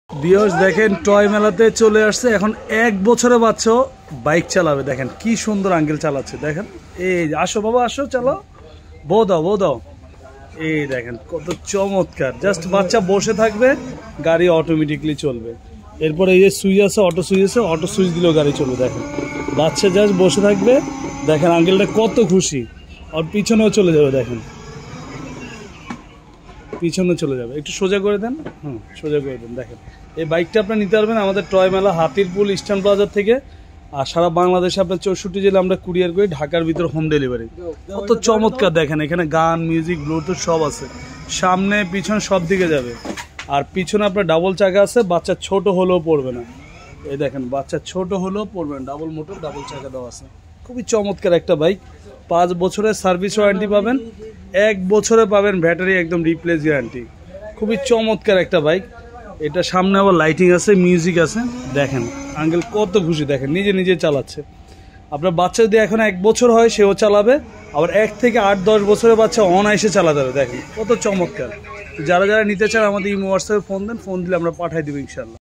Viewers দেখেন toy মেলাতে চলে আসছে। এখন 1 বছরের বাচ্চাও বাইক চালাবে। দেখেন কি সুন্দর আঙ্কেল চালাচ্ছে। দেখেন এই আসো বাবা আসো, চালাও, বউ দাও বউ দাও। এই দেখেন কত চমৎকার, জাস্ট বাচ্চা বসে থাকবে, গাড়ি অটোমেটিকলি চলবে। এরপরে এই যে সুইচ আছে, অটো সুইচ দিলেও গাড়ি চলবে। দেখেন বাচ্চা জাস্ট বসে থাকবে। দেখেন আঙ্কেলটা কত খুশি। আর পিছনেও চলে যাবে, দেখেন পিছনে চলে যাবে। একটু সোজা করে দেন, সোজা করে দেন। দেখেন এই বাইকটা আপনি নিতে পারবেন আমাদের টয় মেলা হাতিরপুল ইস্টার্ন প্লাজার থেকে। আর সারা বাংলাদেশে আপনার 64 জেলা আমরা কুরিয়ার করি, ঢাকার ভিতরে হোম ডেলিভারি। কত চমৎকার দেখেন, এখানে গান মিউজিক ব্লুটুথ সব আছে, সামনে পিছনে সব দিকে যাবে। আর পিছনে আপনার ডাবল চাকা আছে, বাচ্চা ছোট হলেও পড়বে না। এই দেখেন বাচ্চা ছোট হলেও পড়বে না, ডাবল মোটর ডাবল চাকা দেওয়া আছে। খুবই চমৎকার একটা বাইক। 5 বছরের সার্ভিস ওয়ারেন্টি পাবেন, 1 বছরে পাবেন ব্যাটারি একদম রিপ্লেস গ্যারান্টি। খুবই চমৎকার একটা বাইক। এটা সামনে আবার লাইটিং আছে, মিউজিক আছে। দেখেন আঙ্কেল কত খুশি, দেখেন নিজে নিজে চালাচ্ছে। আপনার বাচ্চা যদি এখন 1 বছর হয় সেও চালাবে, আবার 1 থেকে 8-10 বছরের বাচ্চা অনায়াসে চালাতে হবে। দেখেন কত চমৎকার। যারা যারা নিতে চান আমাদের ইমো হোয়াটসঅ্যাপে ফোন দেন, ফোন দিলে আমরা পাঠিয়ে দেবো ইনশাল্লাহ।